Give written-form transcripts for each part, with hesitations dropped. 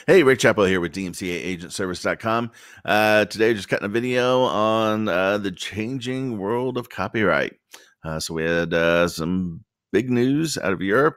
Hey, Rick Chapo here with DMCA Today, just cutting a video on the changing world of copyright. So we had some big news out of Europe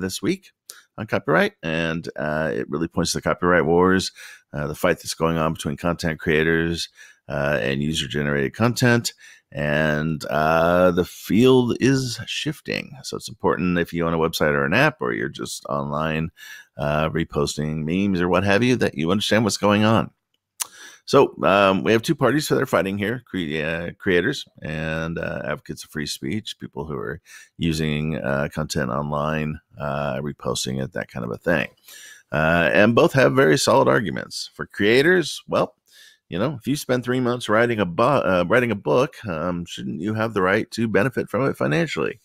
this week on copyright, and it really points to the copyright wars, the fight that's going on between content creators and user-generated content. And the field is shifting. So it's important if you own a website or an app, or you're just online reposting memes or what have you, that you understand what's going on. So we have two parties that are fighting here, creators and advocates of free speech, people who are using content online, reposting it, that kind of a thing. And both have very solid arguments. For creators, well, if you spend 3 months writing a book, shouldn't you have the right to benefit from it financially?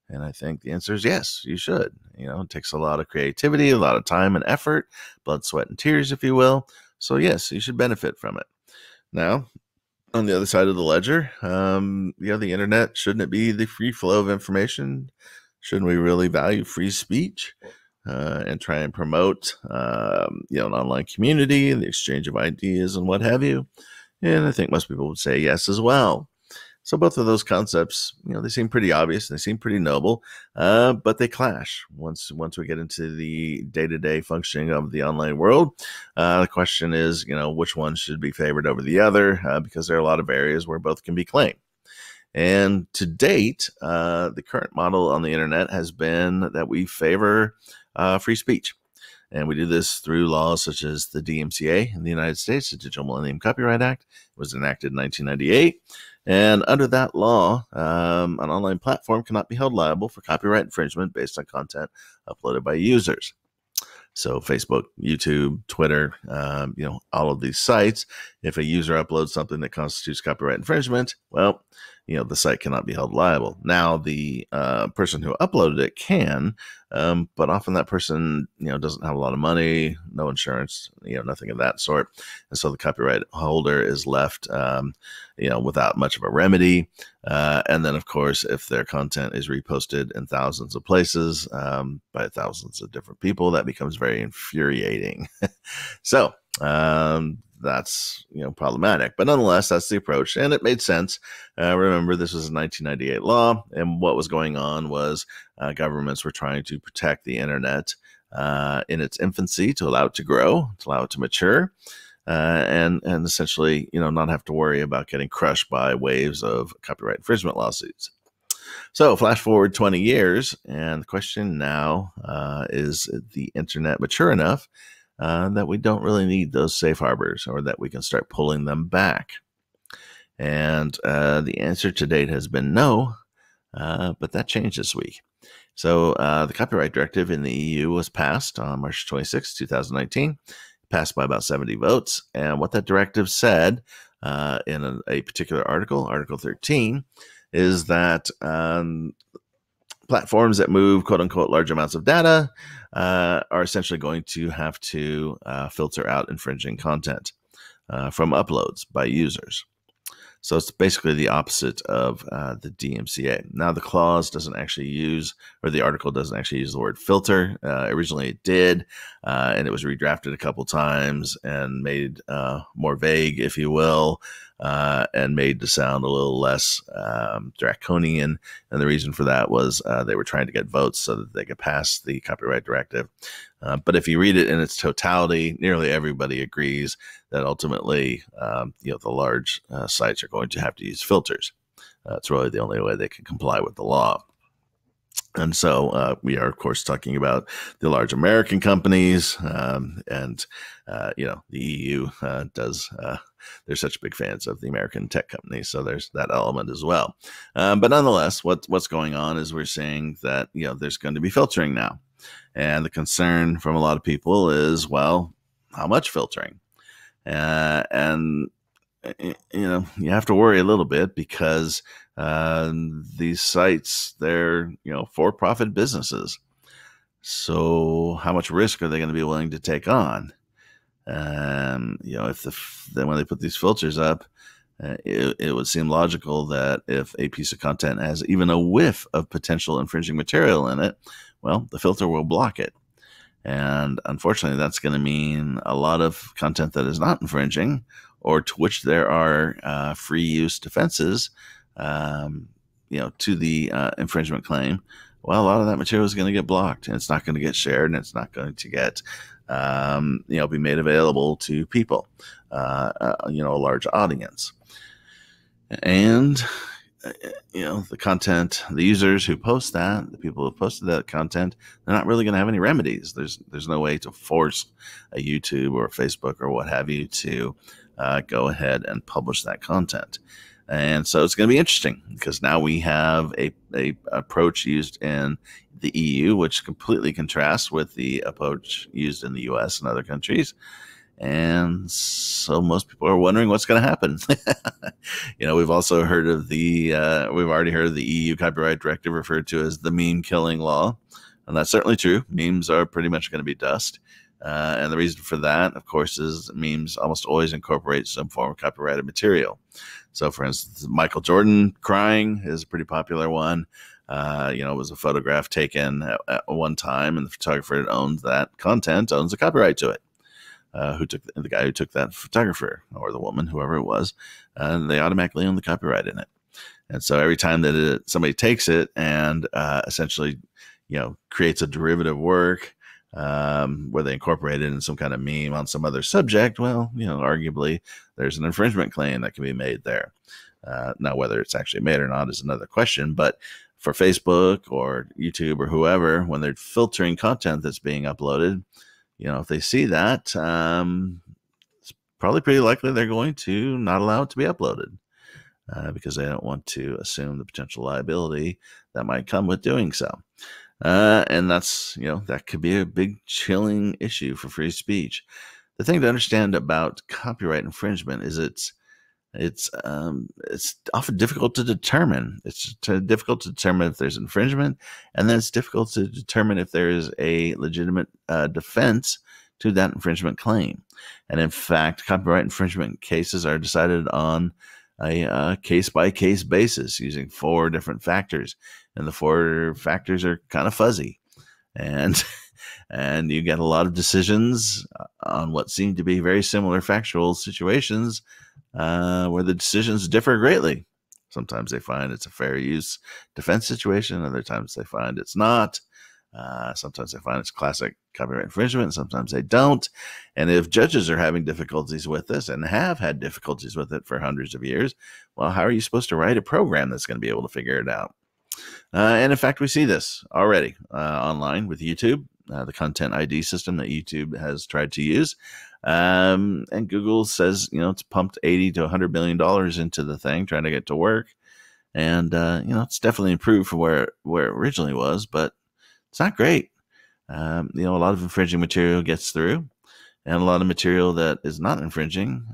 And I think the answer is yes, you should. It takes a lot of creativity, a lot of time and effort, blood, sweat, and tears, if you will. So yes, you should benefit from it. Now, on the other side of the ledger, the internet, shouldn't it be the free flow of information? Shouldn't we really value free speech and try and promote, an online community, the exchange of ideas and what have you? And I think most people would say yes as well. So both of those concepts, they seem pretty obvious. They seem pretty noble, but they clash once we get into the day-to-day functioning of the online world. The question is, which one should be favored over the other, because there are a lot of areas where both can be claimed. And to date, the current model on the internet has been that we favor free speech. And we do this through laws such as the DMCA in the United States, the Digital Millennium Copyright Act. It was enacted in 1998. And under that law, an online platform cannot be held liable for copyright infringement based on content uploaded by users. So Facebook, YouTube, Twitter, all of these sites, if a user uploads something that constitutes copyright infringement, well, the site cannot be held liable. Now, the person who uploaded it can, but often that person, doesn't have a lot of money, no insurance, nothing of that sort. And so the copyright holder is left, without much of a remedy. And then, of course, if their content is reposted in thousands of places by thousands of different people, that becomes very infuriating. So that's problematic, but nonetheless, that's the approach, and it made sense. Remember, this was a 1998 law, and what was going on was governments were trying to protect the internet in its infancy, to allow it to grow, to allow it to mature, and essentially, not have to worry about getting crushed by waves of copyright infringement lawsuits. So flash forward 20 years, and the question now is the internet mature enough that we don't really need those safe harbors, or that we can start pulling them back? And the answer to date has been no, but that changed this week. So the copyright directive in the EU was passed on March 26, 2019, passed by about 70 votes. And what that directive said in a particular article, Article 13, is that platforms that move quote unquote large amounts of data are essentially going to have to filter out infringing content from uploads by users. So it's basically the opposite of the DMCA. Now, the clause doesn't actually use, or the article doesn't actually use the word filter. Originally it did, and it was redrafted a couple times and made more vague, if you will, and made to sound a little less draconian. And the reason for that was they were trying to get votes so that they could pass the copyright directive. But if you read it in its totality, nearly everybody agrees that ultimately, the large sites are going to have to use filters. It's really the only way they can comply with the law. And so we are, of course, talking about the large American companies, and the EU does. They're such big fans of the American tech companies, so there's that element as well. But nonetheless, what's going on is we're seeing that there's going to be filtering now, and the concern from a lot of people is, well, how much filtering? And you have to worry a little bit, because these sites, they're for-profit businesses. So how much risk are they going to be willing to take on? If then when they put these filters up, it would seem logical that if a piece of content has even a whiff of potential infringing material in it, well, the filter will block it. And unfortunately, that's going to mean a lot of content that is not infringing, or to which there are free use defenses, to the infringement claim. Well, a lot of that material is going to get blocked, and it's not going to get shared, and it's not going to get, be made available to people, a large audience. And the content, the users who post that, the people who posted that content, they're not really going to have any remedies. There's no way to force a YouTube or a Facebook or what have you to go ahead and publish that content. And so it's going to be interesting, because now we have a approach used in the EU, which completely contrasts with the approach used in the US and other countries. And so most people are wondering what's going to happen. We've also heard of we've already heard of the EU copyright directive referred to as the meme killing law. And that's certainly true. Memes are pretty much going to be dust. And the reason for that, of course, is memes almost always incorporate some form of copyrighted material. So, for instance, Michael Jordan crying is a pretty popular one. It was a photograph taken at one time, and the photographer that owns that content owns the copyright to it. The guy who took that photographer, or the woman, whoever it was, they automatically own the copyright in it. And so every time that somebody takes it and essentially, creates a derivative work where they incorporate it in some kind of meme on some other subject, well, arguably there's an infringement claim that can be made there. Now, whether it's actually made or not is another question. But for Facebook or YouTube or whoever, when they're filtering content that's being uploaded, if they see that, it's probably pretty likely they're going to not allow it to be uploaded because they don't want to assume the potential liability that might come with doing so. And that's, that could be a big chilling issue for free speech. The thing to understand about copyright infringement is it's often difficult to determine. It's difficult to determine if there's infringement, and then it's difficult to determine if there is a legitimate defense to that infringement claim. And in fact, copyright infringement cases are decided on a case-by-case basis using 4 different factors, and the 4 factors are kind of fuzzy, and you get a lot of decisions on what seem to be very similar factual situations where the decisions differ greatly. Sometimes they find it's a fair use defense situation. Other times they find it's not. Sometimes they find it's classic copyright infringement. Sometimes they don't. And if judges are having difficulties with this, and have had difficulties with it for hundreds of years, well, how are you supposed to write a program that's going to be able to figure it out? And in fact, we see this already online with YouTube, the content ID system that YouTube has tried to use. And Google says, it's pumped $80 to $100 million into the thing, trying to get to work. And, it's definitely improved from where it originally was, but it's not great. A lot of infringing material gets through, and a lot of material that is not infringing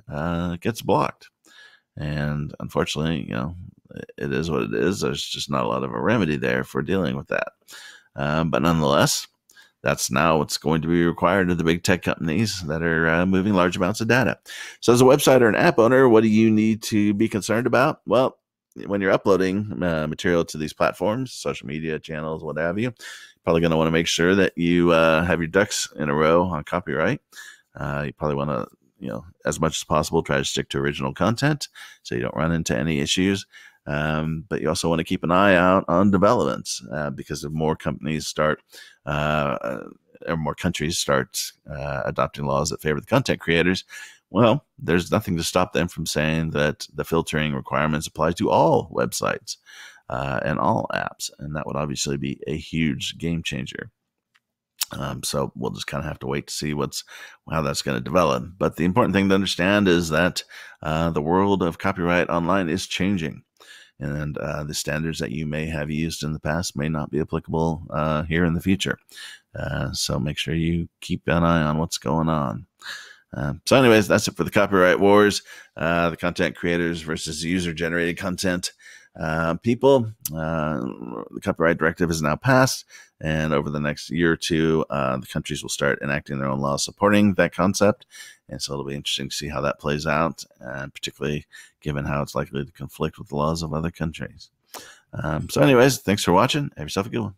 gets blocked. And unfortunately, it is what it is. There's just not a lot of a remedy there for dealing with that. But nonetheless, that's now what's going to be required of the big tech companies that are moving large amounts of data. So as a website or an app owner, what do you need to be concerned about? Well, when you're uploading material to these platforms, social media channels, what have you, probably going to want to make sure that you have your ducks in a row on copyright. You probably want to, as much as possible, try to stick to original content so you don't run into any issues. But you also want to keep an eye out on developments because if more companies start or more countries start adopting laws that favor the content creators, well, there's nothing to stop them from saying that the filtering requirements apply to all websites and all apps. And that would obviously be a huge game changer. So we'll just kind of have to wait to see how that's going to develop. But the important thing to understand is that the world of copyright online is changing. And the standards that you may have used in the past may not be applicable here in the future. So make sure you keep an eye on what's going on. So anyways, that's it for the copyright wars, the content creators versus user-generated content people. The copyright directive is now passed, and over the next year or two, the countries will start enacting their own laws supporting that concept. And so it'll be interesting to see how that plays out, particularly given how it's likely to conflict with the laws of other countries. So anyways, thanks for watching. Have yourself a good one.